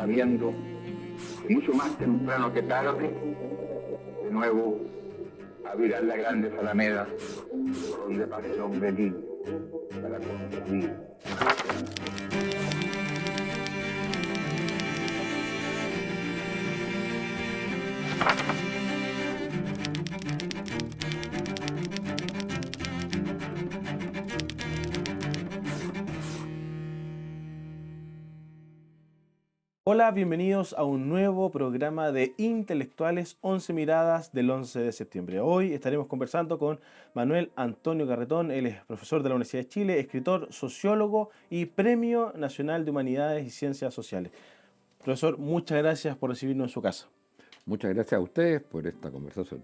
sabiendo, mucho más temprano que tarde, de nuevo abrirán las grandes alamedas por donde pase el hombre libre para construir. Hola, bienvenidos a un nuevo programa de Intelectuales 11 Miradas del 11 de septiembre. Hoy estaremos conversando con Manuel Antonio Garretón. Él es profesor de la Universidad de Chile, escritor, sociólogo y Premio Nacional de Humanidades y Ciencias Sociales. Profesor, muchas gracias por recibirnos en su casa. Muchas gracias a ustedes por esta conversación.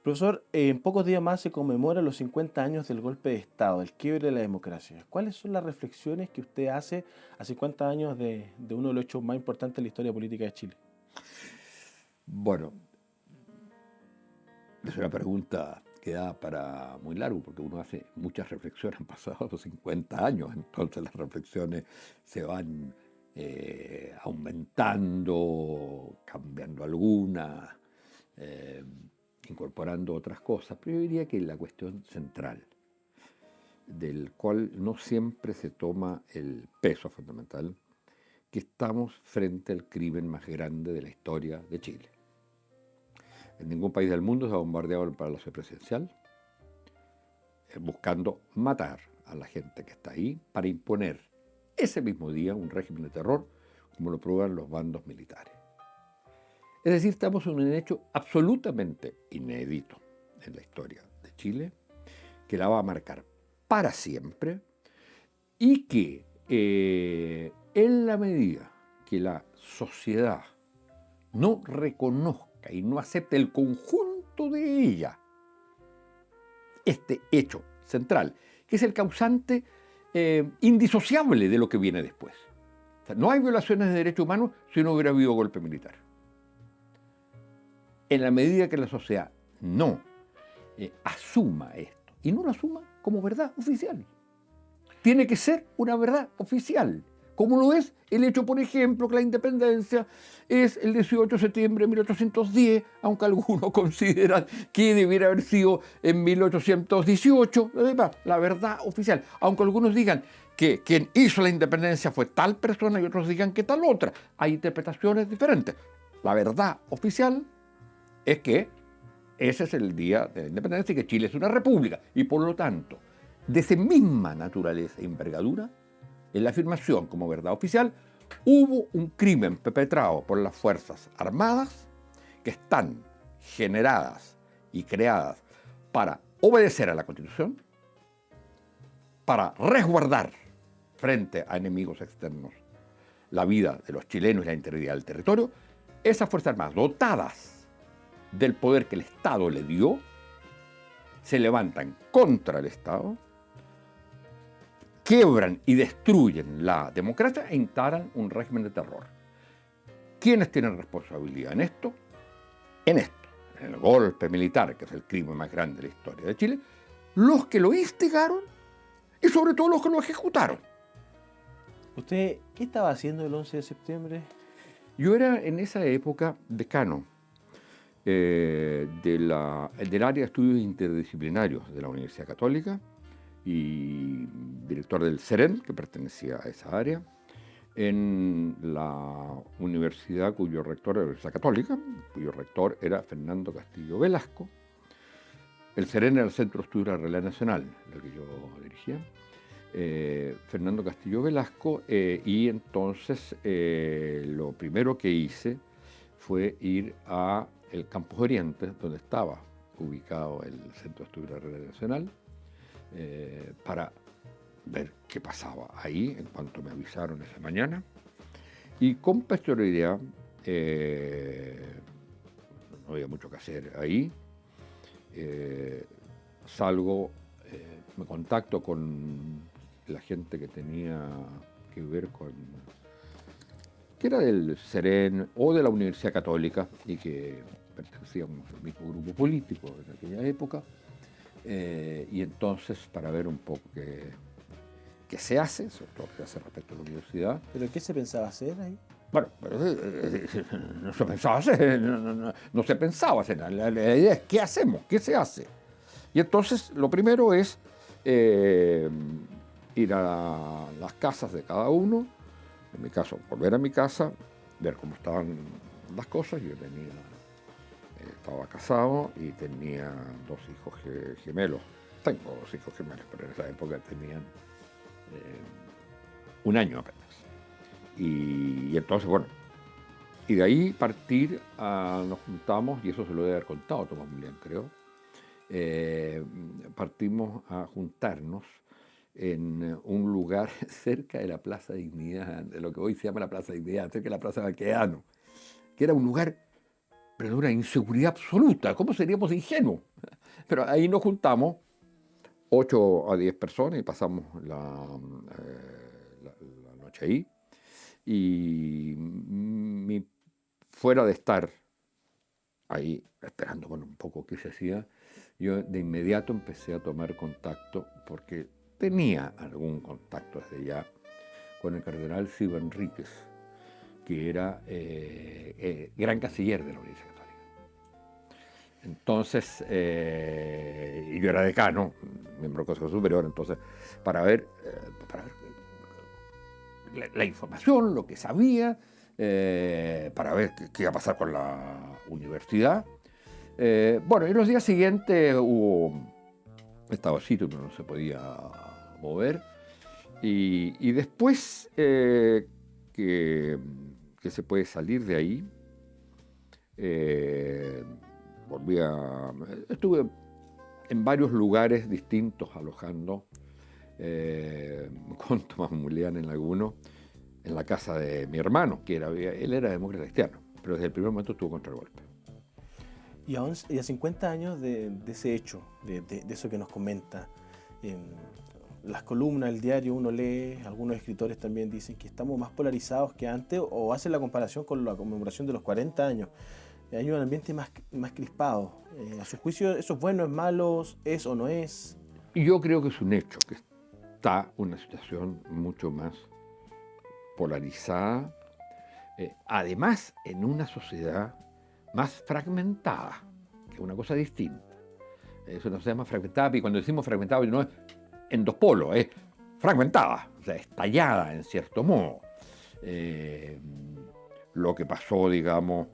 Profesor, en pocos días más se conmemoran los 50 años del golpe de Estado, del quiebre de la democracia. ¿Cuáles son las reflexiones que usted hace a 50 años de uno de los hechos más importantes de la historia política de Chile? Bueno, es una pregunta que da para muy largo, porque uno hace muchas reflexiones, han pasado los 50 años, entonces las reflexiones se van aumentando, cambiando algunas, incorporando otras cosas, pero yo diría que la cuestión central, del cual no siempre se toma el peso fundamental, que estamos frente al crimen más grande de la historia de Chile. En ningún país del mundo se ha bombardeado el Palacio Presidencial, buscando matar a la gente que está ahí para imponer ese mismo día un régimen de terror, como lo prueban los bandos militares. Es decir, estamos en un hecho absolutamente inédito en la historia de Chile, que la va a marcar para siempre y que en la medida que la sociedad no reconozca y no acepte el conjunto de ella, este hecho central, que es el causante indisociable de lo que viene después. O sea, no hay violaciones de derechos humanos si no hubiera habido golpe militar. En la medida que la sociedad no asuma esto, y no lo asuma como verdad oficial, tiene que ser una verdad oficial, como lo es el hecho, por ejemplo, que la independencia es el 18 de septiembre de 1810, aunque algunos consideran que debiera haber sido en 1818, la verdad oficial, aunque algunos digan que quien hizo la independencia fue tal persona y otros digan que tal otra. Hay interpretaciones diferentes. La verdad oficial es que ese es el día de la independencia y que Chile es una república, y por lo tanto, de esa misma naturaleza e envergadura, en la afirmación como verdad oficial, hubo un crimen perpetrado por las Fuerzas Armadas que están generadas y creadas para obedecer a la Constitución, para resguardar frente a enemigos externos la vida de los chilenos y la integridad del territorio. Esas Fuerzas Armadas, dotadas del poder que el Estado le dio, se levantan contra el Estado, quiebran y destruyen la democracia e instalan un régimen de terror. ¿Quiénes tienen responsabilidad en esto? En el golpe militar, que es el crimen más grande de la historia de Chile, los que lo instigaron y sobre todo los que lo ejecutaron. ¿Usted qué estaba haciendo el 11 de septiembre? Yo era en esa época decano del área de estudios interdisciplinarios de la Universidad Católica y director del CEREN, que pertenecía a esa área, en la universidad cuyo rector era la Universidad Católica, cuyo rector era Fernando Castillo Velasco. El CEREN era el Centro de Estudios de la Realidad Nacional, del que yo dirigía. Fernando Castillo Velasco, y entonces lo primero que hice fue ir a el Campus Oriente, donde estaba ubicado el Centro de Estudios de la Realidad Nacional, para ver qué pasaba ahí en cuanto me avisaron esa mañana. Y con posterioridad, no había mucho que hacer ahí, salgo, me contacto con la gente que tenía que ver con, que era del CEREN o de la Universidad Católica y que pertenecíamos al mismo grupo político en aquella época, y entonces para ver un poco qué se hace, sobre todo qué se hace respecto a la universidad. ¿Pero qué se pensaba hacer ahí? Bueno, no se pensaba hacer, no se pensaba hacer. La idea es qué hacemos, qué se hace. Y entonces lo primero es ir a las casas de cada uno. En mi caso, volver a mi casa, ver cómo estaban las cosas. Yo estaba casado y tenía 2 hijos gemelos. Tengo 2 hijos gemelos, pero en esa época tenían 1 año apenas. Y entonces, bueno, y de ahí partir, nos juntamos, y eso se lo debe haber contado Tomás Mulián, creo, partimos a juntarnos en un lugar cerca de la Plaza Dignidad, de lo que hoy se llama la Plaza Dignidad, cerca de la Plaza Baqueano, que era un lugar, pero de una inseguridad absoluta. ¿Cómo seríamos ingenuos? Pero ahí nos juntamos 8 a 10 personas y pasamos la noche ahí. Y fuera de estar ahí esperando, bueno, un poco qué se hacía, yo de inmediato empecé a tomar contacto, porque tenía algún contacto desde ya con el cardenal Silva Enríquez, que era gran canciller de la Universidad Católica. Entonces, y yo era decano, miembro del Consejo Superior, entonces, para ver la información, lo que sabía, para ver qué iba a pasar con la universidad. Bueno, y los días siguientes estaba así, no se podía mover. Y después que se puede salir de ahí, estuve en varios lugares distintos alojando, con Tomás Mulián en alguno, en la casa de mi hermano, él era demócrata cristiano, pero desde el primer momento estuvo contra el golpe. Y a 50 años de ese hecho, de eso que nos comenta, las columnas del diario uno lee, algunos escritores también dicen que estamos más polarizados que antes, o hacen la comparación con la conmemoración de los 40 años. Hay un ambiente más crispado. A su juicio, ¿eso es bueno, es malo, es o no es? Y yo creo que es un hecho, que está una situación mucho más polarizada, además en una sociedad más fragmentada, que es una cosa distinta. Es una sociedad más fragmentada, y cuando decimos fragmentada no es en 2 polos, es fragmentada, o sea, estallada en cierto modo. Lo que pasó, digamos,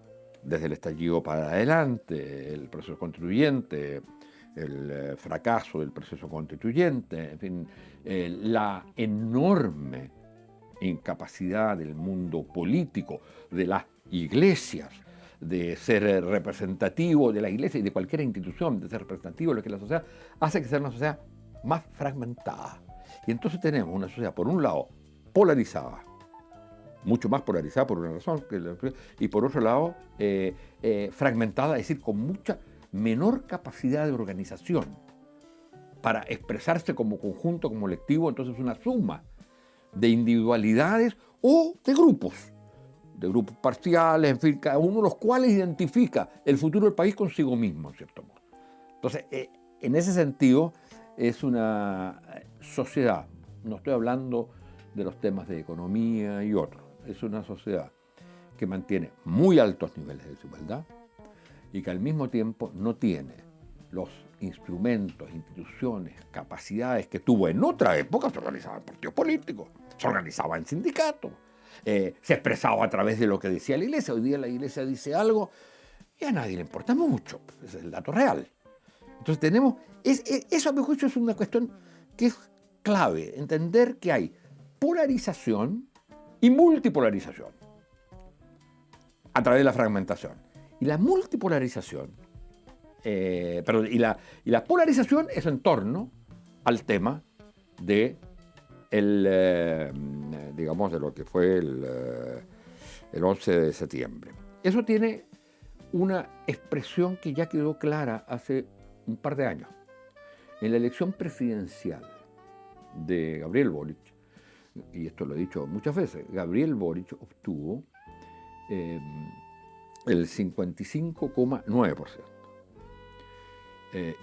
desde el estallido para adelante, el proceso constituyente, el fracaso del proceso constituyente, en fin, la enorme incapacidad del mundo político, de las iglesias, de ser representativo de la iglesia y de cualquier institución, de ser representativo de lo que es la sociedad, hace que sea una sociedad más fragmentada. Y entonces tenemos una sociedad, por un lado, polarizada, mucho más polarizada por una razón, y por otro lado, fragmentada, es decir, con mucha menor capacidad de organización para expresarse como conjunto, como colectivo. Entonces una suma de individualidades o de grupos parciales, en fin, cada uno de los cuales identifica el futuro del país consigo mismo, en cierto modo. Entonces, en ese sentido, es una sociedad, no estoy hablando de los temas de economía y otros, es una sociedad que mantiene muy altos niveles de desigualdad y que al mismo tiempo no tiene los instrumentos, instituciones, capacidades que tuvo en otra época. Se organizaba en partidos políticos, se organizaba en sindicatos, se expresaba a través de lo que decía la iglesia. Hoy día la iglesia dice algo y a nadie le importa mucho, ese es el dato real. Entonces tenemos, eso a mi juicio es una cuestión que es clave, entender que hay polarización y multipolarización a través de la fragmentación. Y la multipolarización, y la polarización es en torno al tema de digamos, de lo que fue el 11 de septiembre. Eso tiene una expresión que ya quedó clara hace un par de años. En la elección presidencial de Gabriel Boric, y esto lo he dicho muchas veces, Gabriel Boric obtuvo el 55,9%.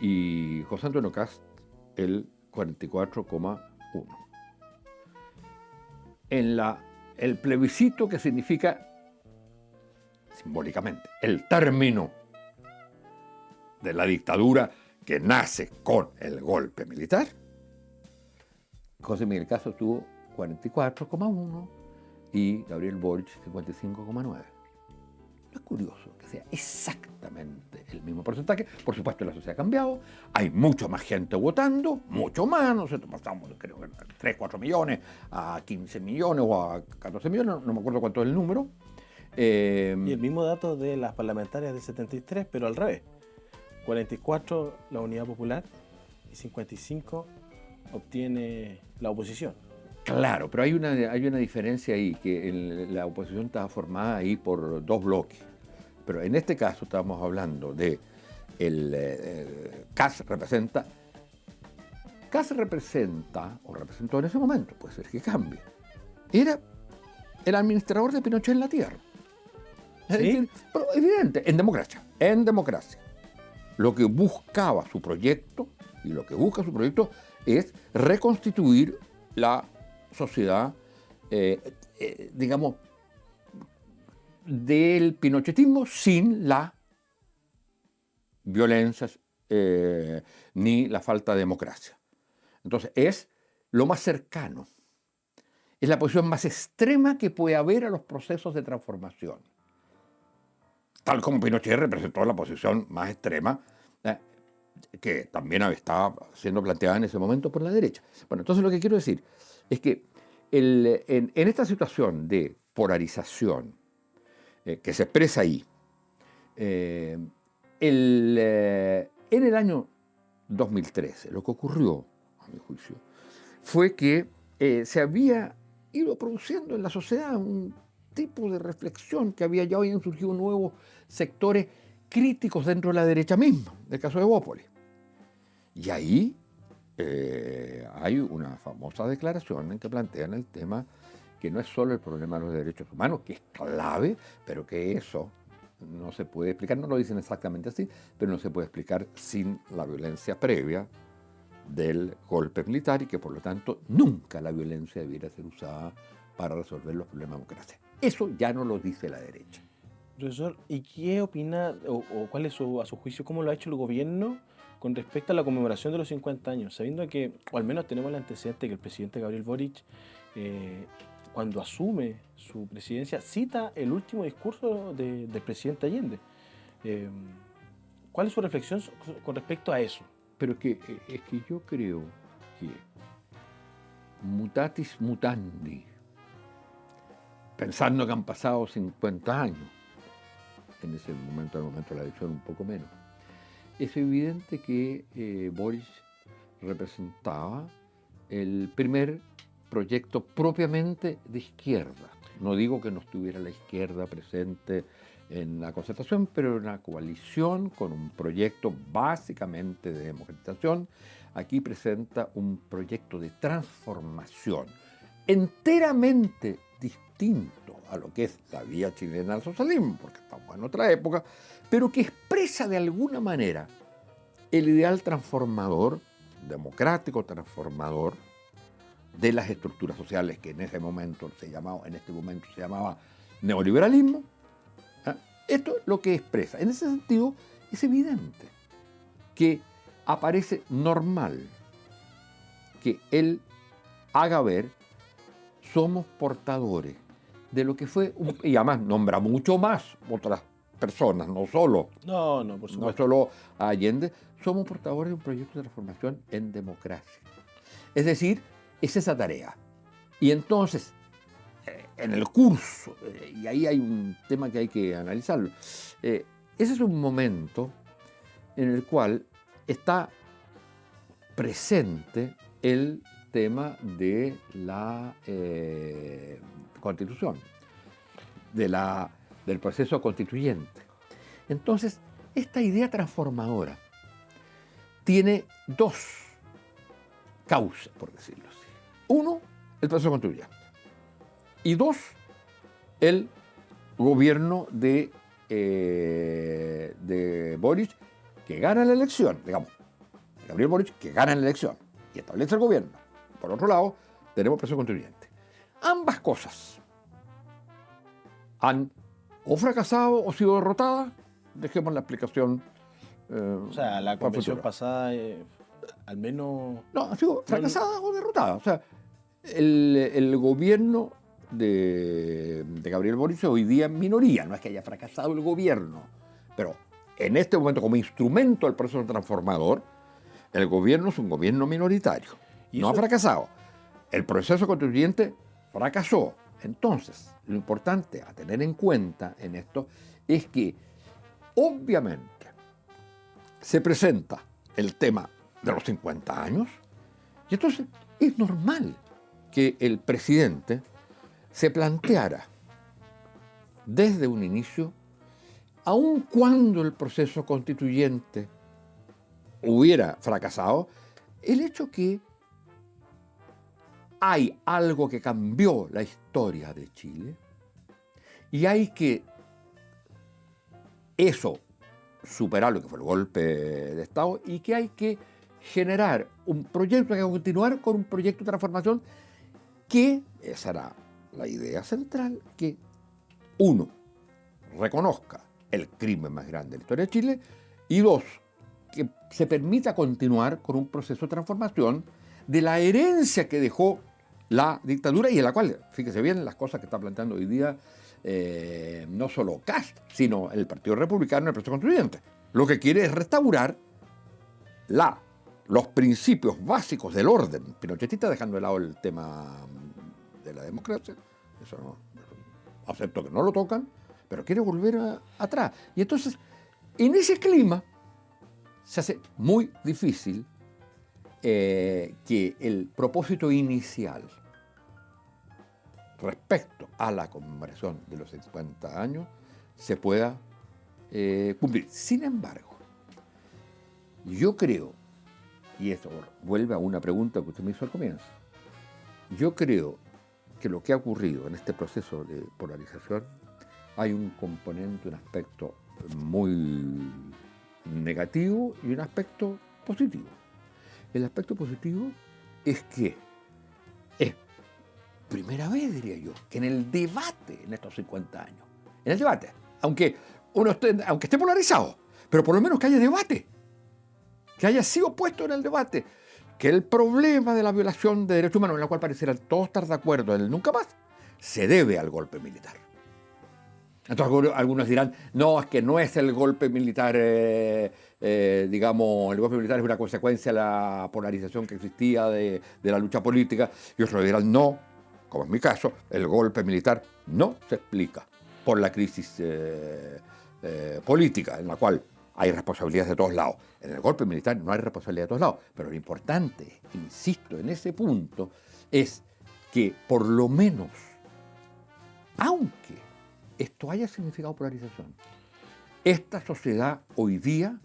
Y José Antonio Kast el 44,1%. En la el plebiscito, que significa, simbólicamente, el término de la dictadura que nace con el golpe militar, José Miguel Castro tuvo 44,1 y Gabriel Boric 55,9. No es curioso que sea exactamente el mismo porcentaje. Por supuesto, la sociedad ha cambiado, hay mucho más gente votando, mucho más, nosotros pasamos, creo que 3, 4 millones a 15 millones o a 14 millones, no me acuerdo cuánto es el número. Y el mismo dato de las parlamentarias del 73, pero al revés. 44 la Unidad Popular y 55 obtiene la oposición. Claro, pero hay una diferencia ahí, que la oposición estaba formada ahí por 2 bloques. Pero en este caso estamos hablando de CAS representa, o representó en ese momento, puede ser que cambie, era el administrador de Pinochet en la tierra. Es decir, pero evidente, en democracia. Lo que buscaba su proyecto, y lo que busca su proyecto, es reconstituir la sociedad, digamos, del pinochetismo sin la violencia ni la falta de democracia. Entonces, es lo más cercano, es la posición más extrema que puede haber a los procesos de transformación. Tal como Pinochet representó la posición más extrema, que también estaba siendo planteada en ese momento por la derecha. Bueno, entonces lo que quiero decir es que en esta situación de polarización que se expresa ahí, en el año 2013, lo que ocurrió, a mi juicio, fue que se había ido produciendo en la sociedad un tipo de reflexión, que ya habían surgido nuevos sectores críticos dentro de la derecha misma, del caso de Bópoli. Y ahí hay una famosa declaración en que plantean el tema que no es solo el problema de los derechos humanos, que es clave, pero que eso no se puede explicar, no lo dicen exactamente así, pero no se puede explicar sin la violencia previa del golpe militar y que por lo tanto nunca la violencia debiera ser usada para resolver los problemas de democracia. Eso ya no lo dice la derecha. Profesor, ¿y qué opina o cuál es a su juicio, cómo lo ha hecho el gobierno con respecto a la conmemoración de los 50 años? Sabiendo que, o al menos tenemos el antecedente, que el presidente Gabriel Boric, cuando asume su presidencia, cita el último discurso del presidente Allende. ¿Cuál es su reflexión con respecto a eso? Pero es que yo creo que mutatis mutandi, pensando que han pasado 50 años, en ese momento, al momento de la elección un poco menos, es evidente que Boric representaba el primer proyecto propiamente de izquierda. No digo que no estuviera la izquierda presente en la concertación, pero una coalición con un proyecto básicamente de democratización. Aquí presenta un proyecto de transformación enteramente distinto a lo que es la vía chilena al socialismo, porque estamos en otra época, pero que expresa de alguna manera el ideal transformador, democrático transformador, de las estructuras sociales que en este momento se llamaba neoliberalismo. Esto es lo que expresa. En ese sentido, es evidente que aparece normal que él haga ver, somos portadores de lo que fue, y además nombra mucho más otras personas, no solo, por supuesto. no solo a Allende, somos portadores de un proyecto de transformación en democracia. Es decir, es esa tarea. Y entonces, en el curso, y ahí hay un tema que hay que analizarlo, ese es un momento en el cual está presente el tema de la Constitución, del proceso constituyente. Entonces, esta idea transformadora tiene 2 causas, por decirlo así. 1, el proceso constituyente. Y 2, el gobierno de Boric, que gana la elección, digamos, Gabriel Boric, que gana la elección y establece el gobierno. Por otro lado, tenemos el proceso constituyente. Ambas cosas han o fracasado o sido derrotadas. Dejemos la explicación. O sea, la para convención futuro. pasada, al menos... No, han sido fracasadas o derrotadas. O sea, el gobierno de Gabriel Boric hoy día en minoría. No es que haya fracasado el gobierno, pero en este momento, como instrumento del proceso transformador, el gobierno es un gobierno minoritario. ¿Y No ha eso? fracasado. El proceso constituyente fracasó. Entonces, lo importante a tener en cuenta en esto es que, obviamente, se presenta el tema de los 50 años, y entonces es normal que el presidente se planteara desde un inicio, aun cuando el proceso constituyente hubiera fracasado, el hecho que hay algo que cambió la historia de Chile y hay que eso superar lo que fue el golpe de Estado y que hay que generar un proyecto, hay que continuar con un proyecto de transformación que, esa era la idea central, que uno, reconozca el crimen más grande de la historia de Chile y dos, que se permita continuar con un proceso de transformación de la herencia que dejó la dictadura y en la cual, fíjese bien, las cosas que está planteando hoy día no solo Kast, sino el Partido Republicano en el proceso constituyente. Lo que quiere es restaurar los principios básicos del orden pinochetista, dejando de lado el tema de la democracia. Eso no, acepto que no lo tocan, pero quiere volver atrás. Y entonces, en ese clima, se hace muy difícil que el propósito inicial respecto a la conmemoración de los 50 años se pueda cumplir. Sin embargo, yo creo, y esto vuelve a una pregunta que usted me hizo al comienzo, yo creo que lo que ha ocurrido en este proceso de polarización hay un componente, un aspecto muy negativo y un aspecto positivo. El aspecto positivo es que es primera vez, diría yo, que en el debate en estos 50 años, en el debate, aunque esté polarizado, pero por lo menos que haya debate, que haya sido puesto en el debate, que el problema de la violación de derechos humanos, en la cual parecieran todos estar de acuerdo en el nunca más, se debe al golpe militar. Entonces algunos dirán, no, es que no es el golpe militar, digamos, el golpe militar es una consecuencia de la polarización que existía de la lucha política, y otros dirán, no, como es mi caso, el golpe militar no se explica por la crisis política, en la cual hay responsabilidades de todos lados. En el golpe militar no hay responsabilidad de todos lados, pero lo importante, insisto, en ese punto, es que por lo menos, aunque esto haya significado polarización, esta sociedad hoy día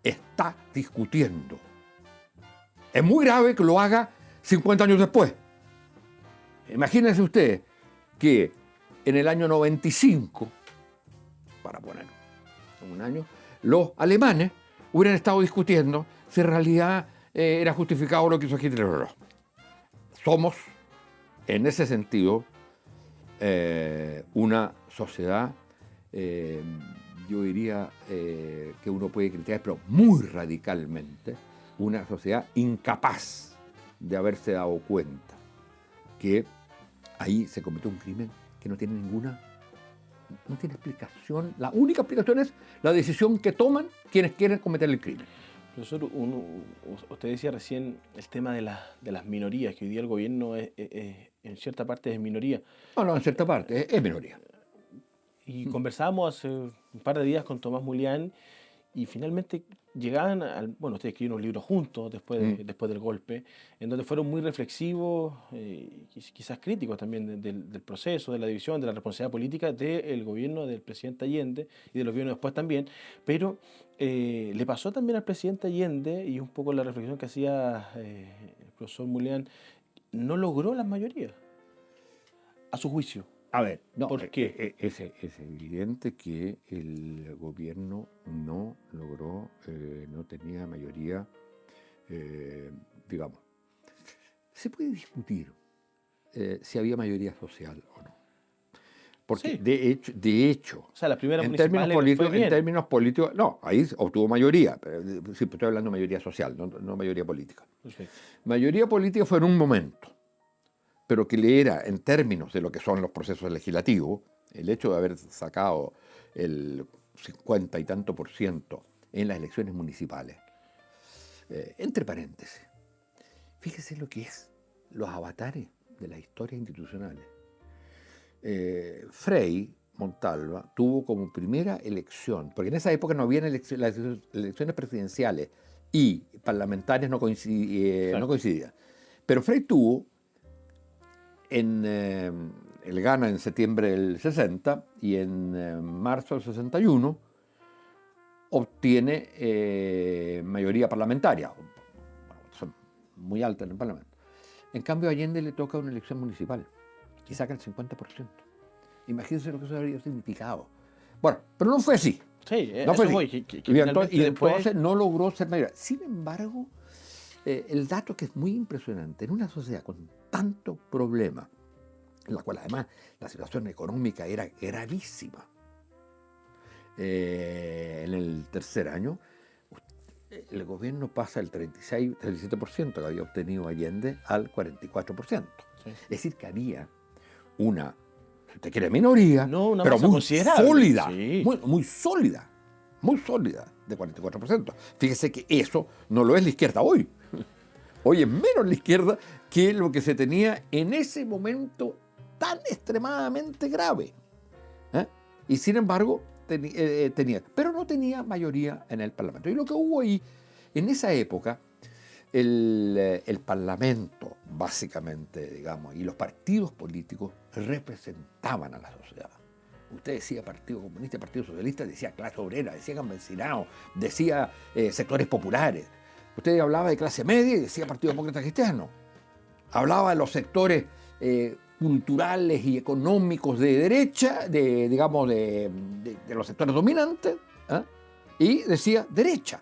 está discutiendo. Es muy grave que lo haga 50 años después. Imagínense ustedes que en el año 95, para poner un año, los alemanes hubieran estado discutiendo si en realidad era justificado lo que hizo Hitler o no. Somos, en ese sentido, una sociedad, yo diría que uno puede criticar, pero muy radicalmente, una sociedad incapaz de haberse dado cuenta que ahí se cometió un crimen que no tiene no tiene explicación. La única explicación es la decisión que toman quienes quieren cometer el crimen. Profesor, usted decía recién el tema de las minorías, que hoy día el gobierno en cierta parte es minoría. No, en cierta parte, es minoría. Y conversábamos hace un par de días con Tomás Mulián y finalmente llegaban bueno, ustedes escribieron un libro juntos después del golpe, en donde fueron muy reflexivos, quizás críticos también del proceso, de la división, de la responsabilidad política del gobierno del presidente Allende y de los gobiernos después también, pero le pasó también al presidente Allende, y un poco la reflexión que hacía el profesor Mulián, no logró las mayorías, a su juicio. A ver, no, ¿Por qué? es evidente que el gobierno no logró, no tenía mayoría, digamos. Se puede discutir si había mayoría social o no. Porque Sí. de hecho, O sea, las primeras en términos municipales les fue bien. políticos, no, ahí obtuvo mayoría, pero sí, estoy hablando de mayoría social, no mayoría política. Perfecto. Mayoría política fue en un momento, pero que le era, en términos de lo que son los procesos legislativos, el hecho de haber sacado el 50 y tanto por ciento en las elecciones municipales, entre paréntesis, fíjese lo que es los avatares de las historias institucionales. Frei Montalva tuvo como primera elección, porque en esa época no había las elecciones presidenciales y parlamentarias no coincidían, pero Frei tuvo, él gana en septiembre del 60 y en marzo del 61 obtiene mayoría parlamentaria, bueno, son muy altas en el Parlamento. En cambio, a Allende le toca una elección municipal y saca el 50%. Imagínense lo que eso habría significado. Bueno, pero no fue así. Sí, No fue eso así. voy. Que Y finalmente entonces después... no logró ser mayoría. Sin embargo, el dato que es muy impresionante, en una sociedad con tanto problema, en la cual además la situación económica era gravísima, en el tercer año, el gobierno pasa del 37% que había obtenido Allende al 44%. Sí. Es decir, que había una, si usted quiere, minoría, No, una pero masa muy considerable. sólida, Sí. muy sólida, de 44%. Fíjese que eso no lo es la izquierda hoy. Hoy es menos la izquierda que lo que se tenía en ese momento tan extremadamente grave. Y sin embargo, tenía, pero no tenía mayoría en el Parlamento. Y lo que hubo ahí, en esa época, el Parlamento, básicamente, digamos, y los partidos políticos representaban a la sociedad. Usted decía Partido Comunista, Partido Socialista, decía clase obrera, decía campesinado, decía sectores populares. Usted hablaba de clase media y decía Partido Demócrata Cristiano. Hablaba de los sectores culturales y económicos de derecha, digamos, de los sectores dominantes, y decía derecha.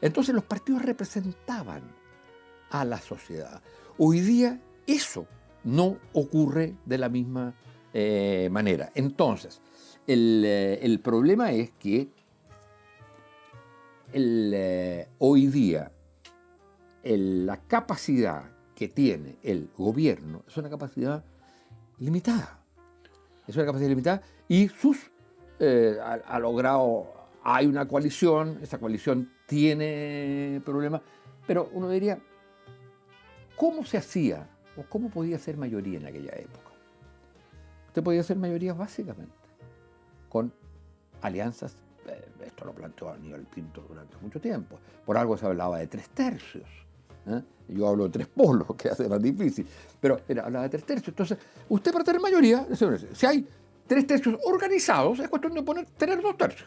Entonces los partidos representaban a la sociedad. Hoy día eso no ocurre de la misma manera. Entonces, el problema es que hoy día la capacidad que tiene el gobierno es una capacidad limitada. Es una capacidad limitada y ha logrado, hay una coalición, esa coalición tiene problemas, pero uno diría, ¿cómo se hacía o cómo podía ser mayoría en aquella época? Usted podía ser mayoría básicamente con alianzas, esto lo planteó Aníbal Pinto durante mucho tiempo, por algo se hablaba de 3/3. Yo hablo de 3 polos, que hace más difícil, pero hablaba de 3/3. Entonces, usted para tener mayoría, si hay 3/3 organizados, es cuestión de tener 2/3,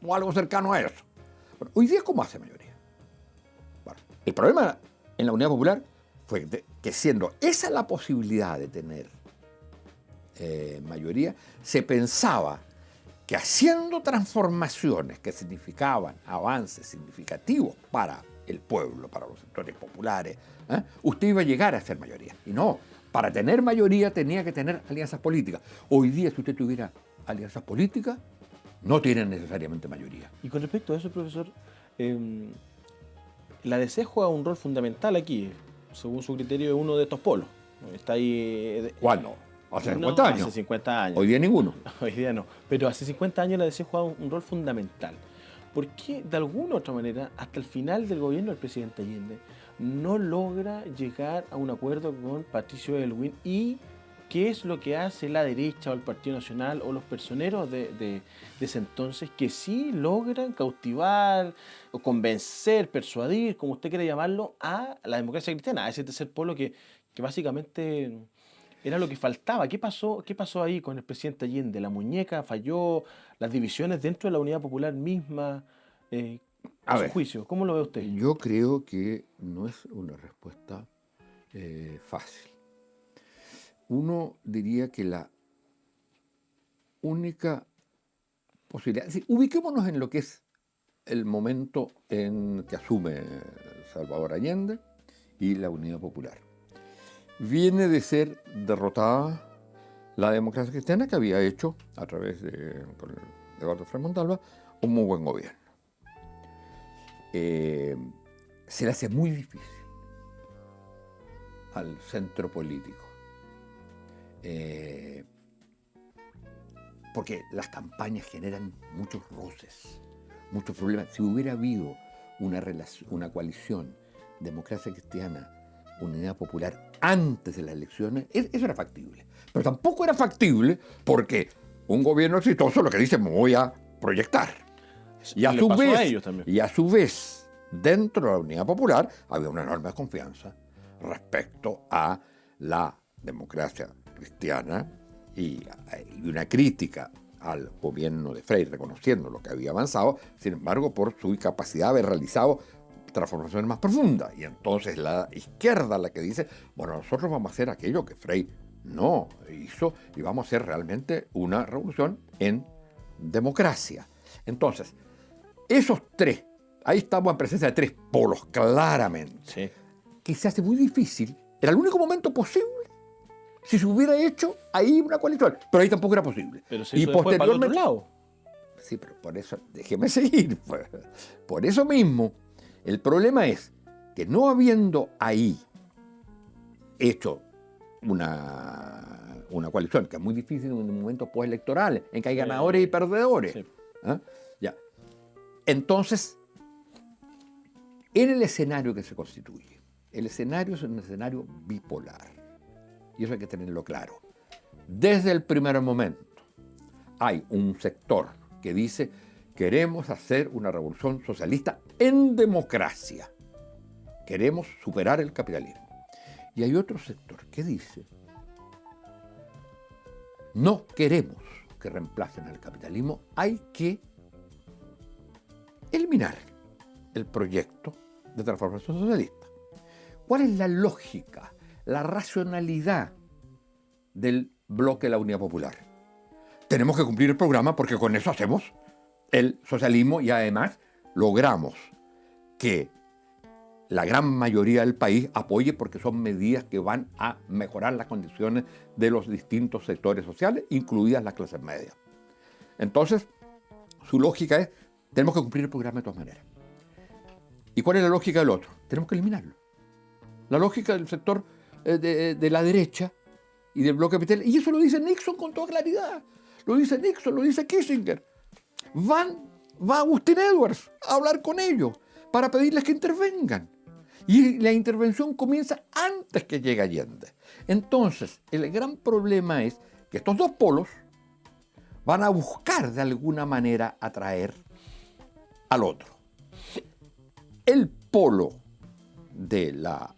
o algo cercano a eso. Bueno, hoy día, ¿cómo hace mayoría? Bueno, el problema en la Unidad Popular fue que siendo esa la posibilidad de tener mayoría, se pensaba que haciendo transformaciones que significaban avances significativos para el pueblo, para los sectores populares, usted iba a llegar a ser mayoría. Y no, para tener mayoría tenía que tener alianzas políticas. Hoy día, si usted tuviera alianzas políticas, no tiene necesariamente mayoría. Y con respecto a eso, profesor, la DC juega un rol fundamental aquí. Según su criterio, es uno de estos polos. Está ahí... ¿Cuándo? Hace 50 años. Hace 50 años. Hoy día ninguno. Hoy día no. Pero hace 50 años la DC juega un rol fundamental. Porque de alguna u otra manera, hasta el final del gobierno del presidente Allende, no logra llegar a un acuerdo con Patricio Aylwin? ¿Y qué es lo que hace la derecha o el Partido Nacional o los personeros de ese entonces, que sí logran cautivar o convencer, persuadir, como usted quiera llamarlo, a la democracia cristiana, a ese tercer polo que básicamente era lo que faltaba? ¿Qué pasó ahí con el presidente Allende? ¿La muñeca falló? ¿Las divisiones dentro de la Unidad Popular misma? A su juicio, ¿cómo lo ve usted? Yo creo que no es una respuesta fácil. Uno diría que la única posibilidad, es decir, ubiquémonos en lo que es el momento en que asume Salvador Allende y la Unidad Popular. Viene de ser derrotada la democracia cristiana, que había hecho, a través con Eduardo Frei Montalva, un muy buen gobierno. Se le hace muy difícil al centro político, porque las campañas generan muchos roces, muchos problemas. Si hubiera habido una coalición democracia cristiana, unidad popular antes de las elecciones, eso era factible. Pero tampoco era factible porque un gobierno exitoso lo que dice: me voy a proyectar. Y a su vez, dentro de la unidad popular había una enorme desconfianza respecto a la democracia cristiana y una crítica al gobierno de Frei, reconociendo lo que había avanzado, sin embargo, por su incapacidad de haber realizado transformaciones más profundas. Y entonces la izquierda la que dice: bueno, nosotros vamos a hacer aquello que Frei no hizo y vamos a hacer realmente una revolución en democracia. Entonces, esos tres, ahí estamos en presencia de tres polos, claramente, Sí. que se hace muy difícil. Era el único momento posible si se hubiera hecho ahí una coalición, pero ahí tampoco era posible. Pero se hizo después para el otro lado. Sí, pero por eso, déjeme seguir. Por eso mismo, el problema es que no habiendo ahí hecho una coalición, que es muy difícil en un momento postelectoral, en que hay ganadores y perdedores. Sí. ¿Ah? Ya. Entonces, en el escenario que se constituye, el escenario es un escenario bipolar. Y eso hay que tenerlo claro. Desde el primer momento hay un sector que dice: queremos hacer una revolución socialista en democracia. Queremos superar el capitalismo. Y hay otro sector que dice: no queremos que reemplacen al capitalismo, hay que eliminar el proyecto de transformación socialista. ¿Cuál es la lógica, la racionalidad del bloque de la Unidad Popular? Tenemos que cumplir el programa porque con eso hacemos el socialismo y además logramos que la gran mayoría del país apoye, porque son medidas que van a mejorar las condiciones de los distintos sectores sociales, incluidas las clases medias. Entonces, su lógica es: tenemos que cumplir el programa de todas maneras. ¿Y cuál es la lógica del otro? Tenemos que eliminarlo. La lógica del sector de la derecha y del bloque capital, y eso lo dice Nixon con toda claridad. Lo dice Nixon, lo dice Kissinger. Va Agustín Edwards a hablar con ellos para pedirles que intervengan. Y la intervención comienza antes que llegue Allende. Entonces, el gran problema es que estos dos polos van a buscar de alguna manera atraer al otro. El polo de la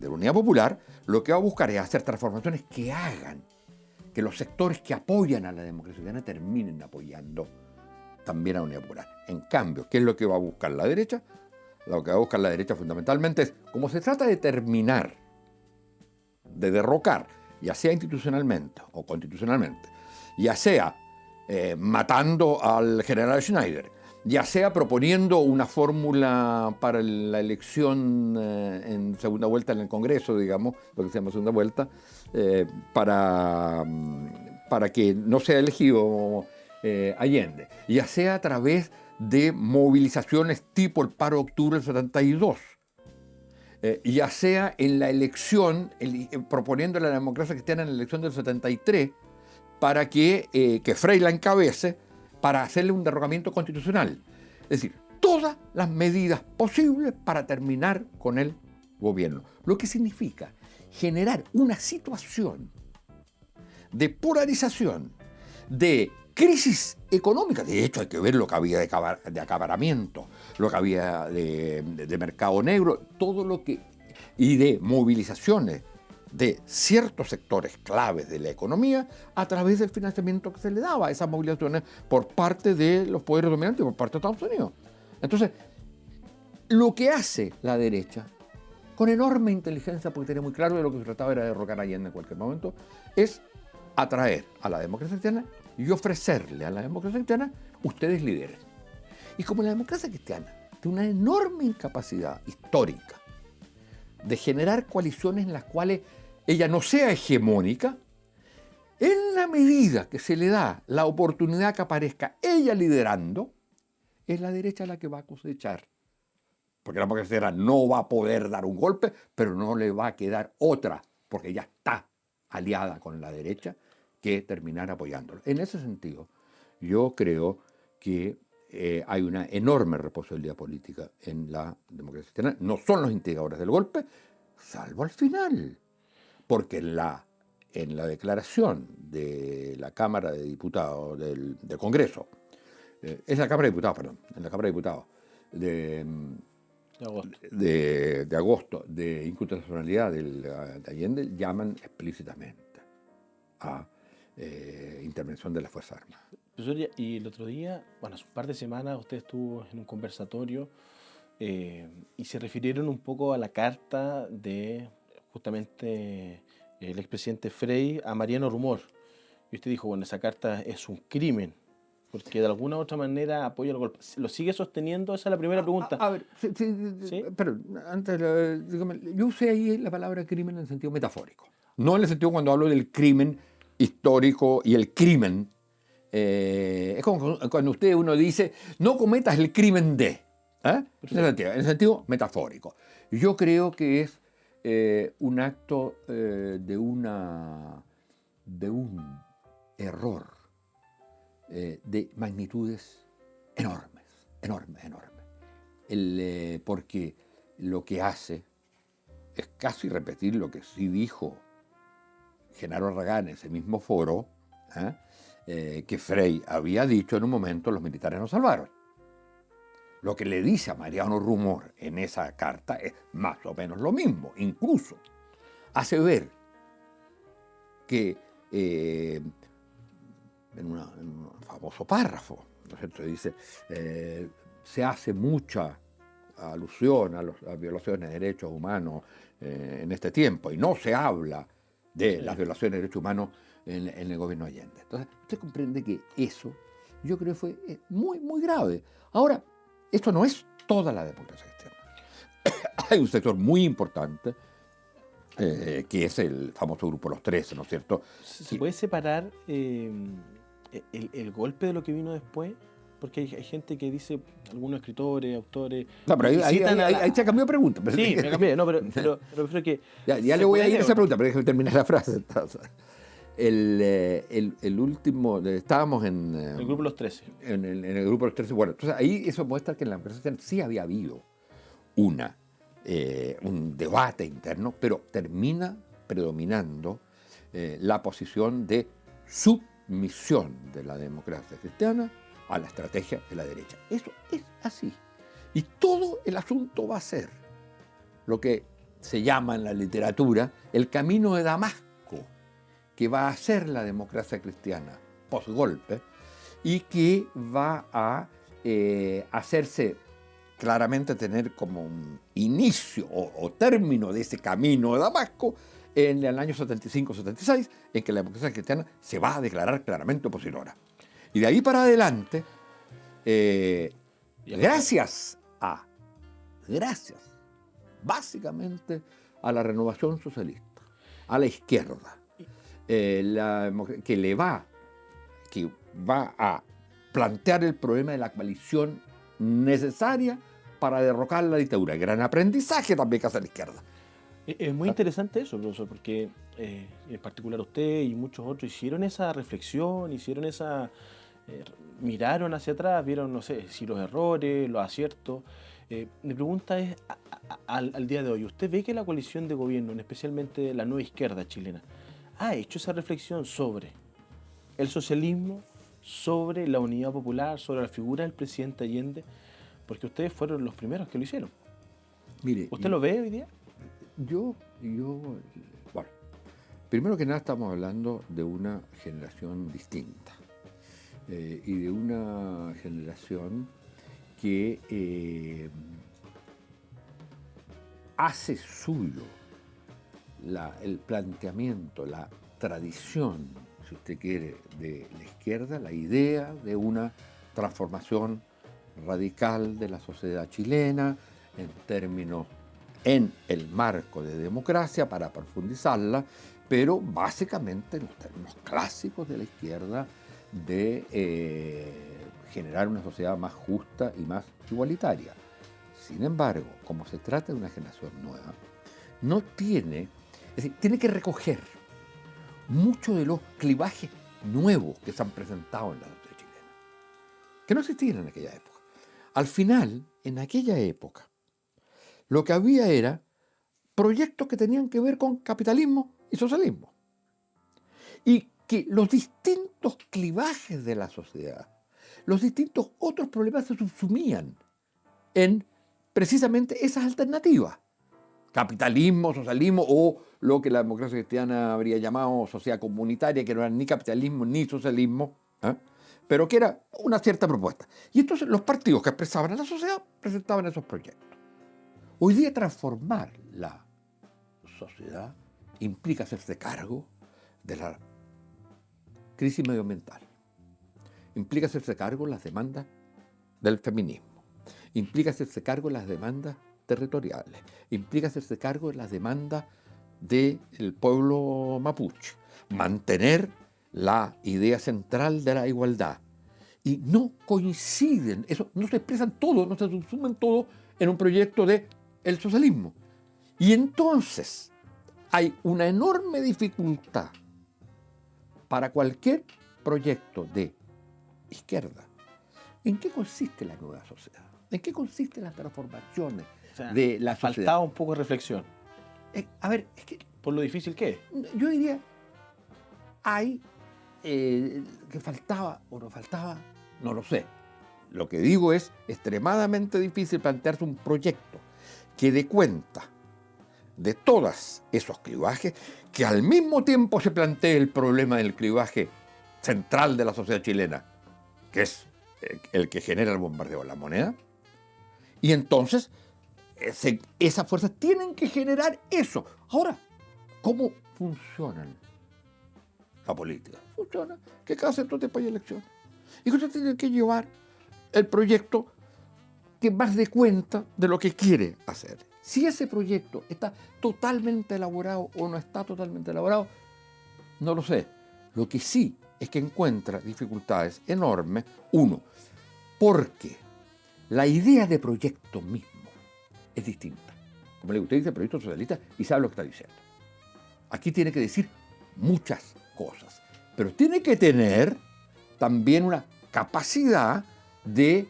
Unidad Popular lo que va a buscar es hacer transformaciones que hagan que los sectores que apoyan a la democracia cristiana terminen apoyando también a la Unidad Popular. En cambio, ¿qué es lo que va a buscar la derecha? Lo que va a buscar la derecha fundamentalmente es, como se trata de terminar, de derrocar, ya sea institucionalmente o constitucionalmente, ya sea matando al general Schneider, ya sea proponiendo una fórmula para la elección en segunda vuelta en el Congreso, digamos, lo que se llama segunda vuelta, para que no sea elegido Allende, ya sea a través de movilizaciones tipo el paro de octubre del 72, ya sea en la elección, proponiendo a la democracia cristiana en la elección del 73, para que Frei la encabece, para hacerle un derrocamiento constitucional. Es decir, todas las medidas posibles para terminar con el gobierno. Lo que significa generar una situación de polarización, de crisis económica. De hecho, hay que ver lo que había de acaparamiento, lo que había de mercado negro, todo lo que... y de movilizaciones de ciertos sectores claves de la economía a través del financiamiento que se le daba a esas movilizaciones por parte de los poderes dominantes, por parte de Estados Unidos. Entonces, lo que hace la derecha, con enorme inteligencia, porque tenía muy claro de lo que se trataba era de derrocar a Allende en cualquier momento, es atraer a la democracia cristiana y ofrecerle a la democracia cristiana: ustedes lideren. Y como la democracia cristiana tiene una enorme incapacidad histórica de generar coaliciones en las cuales ella no sea hegemónica, En la medida que se le da la oportunidad que aparezca ella liderando, es la derecha la que va a cosechar. Porque la democracia no va a poder dar un golpe, pero no le va a quedar otra, porque ya está aliada con la derecha, que terminar apoyándolo. En ese sentido, yo creo que hay una enorme responsabilidad política en la democracia cristiana. No son los instigadores del golpe, salvo al final. Porque en la declaración de la Cámara de Diputados del Congreso, es la Cámara de Diputados, perdón, en la Cámara de Diputados de agosto, de inconstitucionalidad de Allende, llaman explícitamente a intervención de las Fuerzas Armadas. Profesor, y el otro día, bueno, hace un par de semanas usted estuvo en un conversatorio y se refirieron un poco a la carta de justamente el expresidente Frei a Mariano Rumor. Y usted dijo, bueno, esa carta es un crimen, porque de alguna u otra manera apoya el golpe. ¿Lo sigue sosteniendo? Esa es la primera pregunta. A ver, ¿Sí? Pero antes, dígame, yo usé ahí la palabra crimen en el sentido metafórico. No en el sentido cuando hablo del crimen histórico y el crimen. Es como cuando uno dice, no cometas el crimen de. En el sentido metafórico. Yo creo que es un acto de un error de magnitudes enormes. Porque lo que hace es casi repetir lo que sí dijo Genaro Aragán en ese mismo foro, que Frei había dicho en un momento: los militares nos salvaron. Lo que le dice a Mariano Rumor en esa carta es más o menos lo mismo. Incluso hace ver que en un famoso párrafo, ¿no es cierto?, dice, se hace mucha alusión a las violaciones de derechos humanos en este tiempo, y no se habla de las violaciones de derechos humanos en el gobierno de Allende. Entonces, usted comprende que eso, yo creo, fue muy, muy grave. Ahora, esto no es toda la democracia cristiana. Hay un sector muy importante, que es el famoso grupo Los 13, ¿no es cierto? ¿Se puede separar el golpe de lo que vino después? Porque hay gente que dice, algunos escritores, autores... No, pero ahí se cambió de pregunta. Pero sí, me cambié, no, pero prefiero que... Ya le voy a ir a esa pregunta, pero déjame terminar la frase. Entonces, el último, estábamos en... el grupo Los 13. En el grupo Los 13, bueno, entonces ahí eso muestra que en la democracia sí había habido un debate interno, pero termina predominando la posición de submisión de la democracia cristiana a la estrategia de la derecha. Eso es así. Y todo el asunto va a ser lo que se llama en la literatura el camino de Damasco, que va a ser la democracia cristiana post-golpe y que va a hacerse claramente tener como un inicio o término de ese camino de Damasco en el año 75-76, en que la democracia cristiana se va a declarar claramente opositora. Y de ahí para adelante, gracias básicamente a la renovación socialista, a la izquierda, que va a plantear el problema de la coalición necesaria para derrocar la dictadura. Gran aprendizaje también que hace la izquierda. Es muy interesante eso, profesor, porque en particular usted y muchos otros hicieron esa reflexión, miraron hacia atrás, vieron, no sé, si los errores, los aciertos. Mi pregunta es, al día de hoy, ¿usted ve que la coalición de gobierno, especialmente la nueva izquierda chilena, ha hecho esa reflexión sobre el socialismo, sobre la unidad popular, sobre la figura del presidente Allende? Porque ustedes fueron los primeros que lo hicieron. Mire, ¿Usted lo ve hoy día? Bueno, primero que nada estamos hablando de una generación distinta y de una generación que hace suyo el planteamiento, la tradición, si usted quiere, de la izquierda, la idea de una transformación radical de la sociedad chilena en el marco de democracia para profundizarla pero básicamente en los términos clásicos de la izquierda de generar una sociedad más justa y más igualitaria. Sin embargo, como se trata de una generación nueva, no tiene, es decir, tiene que recoger muchos de los clivajes nuevos que se han presentado en la sociedad chilena, que no existían en aquella época. Al final, en aquella época, lo que había era proyectos que tenían que ver con capitalismo y socialismo. Y que los distintos clivajes de la sociedad, los distintos otros problemas se subsumían en precisamente esas alternativas. Capitalismo, socialismo o lo que la democracia cristiana habría llamado sociedad comunitaria, que no era ni capitalismo ni socialismo, pero que era una cierta propuesta. Y entonces los partidos que expresaban a la sociedad presentaban esos proyectos. Hoy día transformar la sociedad implica hacerse cargo de la crisis medioambiental, implica hacerse cargo de las demandas del feminismo, implica hacerse cargo de las demandas territoriales, implica hacerse cargo de las demandas del pueblo mapuche, mantener la idea central de la igualdad. Y no coinciden, eso, no se expresan todo, no se subsumen todo en un proyecto del socialismo. Y entonces hay una enorme dificultad para cualquier proyecto de izquierda. ¿En qué consiste la nueva sociedad? ¿En qué consisten las transformaciones de la sociedad? Faltaba un poco de reflexión. A ver, es que Por lo difícil que es. yo diría, hay que faltaba o no faltaba, no lo sé. Lo que digo es extremadamente difícil plantearse un proyecto que dé cuenta de todos esos clivajes, que al mismo tiempo se plantee el problema del clivaje central de la sociedad chilena, que es el que genera el bombardeo de la moneda, y entonces esas fuerzas tienen que generar eso. Ahora, ¿cómo funcionan la política? Funciona que cada cierto tiempo hay elecciones. Y que usted tiene que llevar el proyecto que más dé cuenta de lo que quiere hacer. Si ese proyecto está totalmente elaborado o no está totalmente elaborado, no lo sé. Lo que sí es que encuentra dificultades enormes. Uno, porque la idea de proyecto mismo es distinta. Como le digo, usted dice proyecto socialista y sabe lo que está diciendo. Aquí tiene que decir muchas cosas, pero tiene que tener también una capacidad de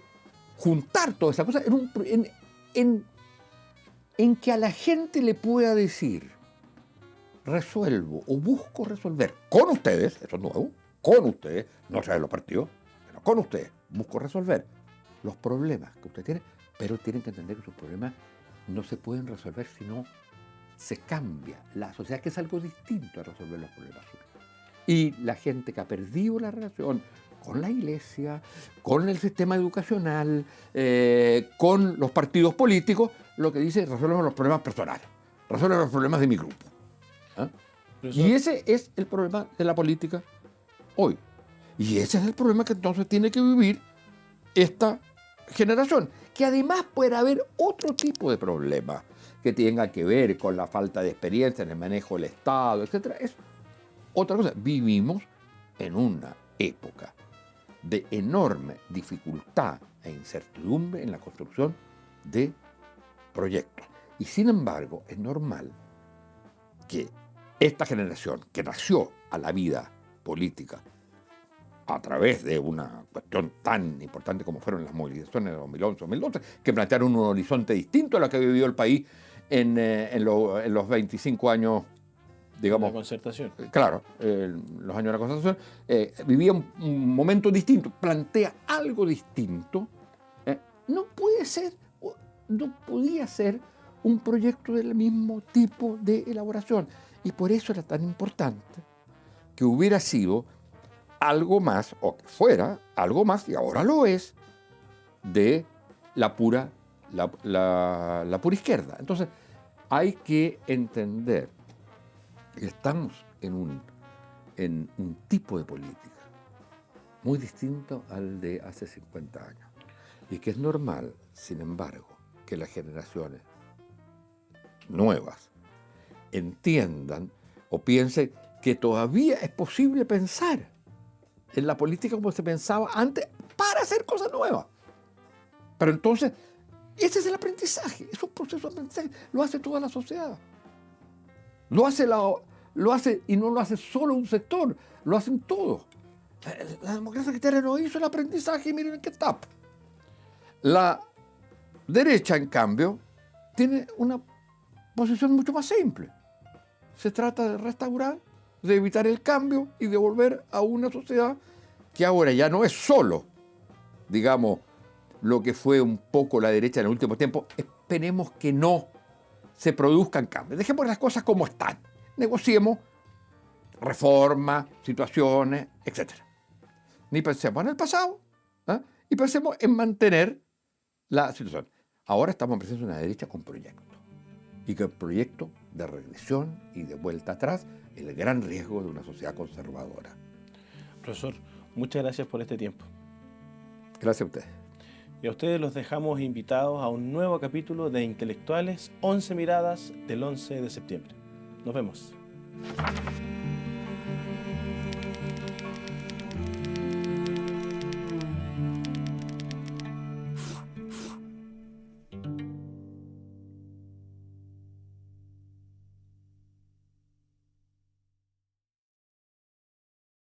juntar todas esas cosas en que a la gente le pueda decir: resuelvo o busco resolver con ustedes, eso es nuevo, con ustedes, no sé de los partidos, pero con ustedes busco resolver los problemas que usted tiene, pero tienen que entender que sus problemas no se pueden resolver si no se cambia la sociedad, que es algo distinto a resolver los problemas suyos. Y la gente que ha perdido la relación con la iglesia, con el sistema educacional, con los partidos políticos, lo que dice: resuelvan los problemas personales, resuelvan los problemas de mi grupo. Y ese es el problema de la política hoy. Y ese es el problema que entonces tiene que vivir esta generación, que además puede haber otro tipo de problemas que tengan que ver con la falta de experiencia en el manejo del Estado, etc. Es otra cosa. Vivimos en una época de enorme dificultad e incertidumbre en la construcción de proyectos. Y sin embargo, es normal que esta generación, que nació a la vida política a través de una cuestión tan importante como fueron las movilizaciones de 2011-2012, que plantearon un horizonte distinto a lo que vivió el país en los 25 años, digamos. La concertación. Claro, los años de la concertación, vivía un momento distinto, plantea algo distinto. No podía ser un proyecto del mismo tipo de elaboración. Y por eso era tan importante que hubiera sido algo más, o que fuera algo más, y ahora lo es, de la pura izquierda. Entonces, hay que entender que estamos en un tipo de política muy distinto al de hace 50 años. Y que es normal, sin embargo, que las generaciones nuevas entiendan o piense que todavía es posible pensar en la política como se pensaba antes para hacer cosas nuevas. Pero entonces, ese es el aprendizaje, es un proceso de aprendizaje, lo hace toda la sociedad. Lo hace y no lo hace solo un sector, lo hacen todos. La democracia cristiana no hizo el aprendizaje y miren en qué está. La derecha, en cambio, tiene una posición mucho más simple. Se trata de restaurar, de evitar el cambio y de volver a una sociedad que ahora ya no es solo, digamos, lo que fue un poco la derecha en el último tiempo. Esperemos que no se produzcan cambios. Dejemos las cosas como están. Negociemos reformas, situaciones, etc. Ni pensemos en el pasado, y pensemos en mantener la situación. Ahora estamos en presencia de una derecha con proyectos. Y que el proyecto de regresión y de vuelta atrás es el gran riesgo de una sociedad conservadora. Profesor, muchas gracias por este tiempo. Gracias a ustedes. Y a ustedes los dejamos invitados a un nuevo capítulo de Intelectuales 11 Miradas del 11 de septiembre. Nos vemos.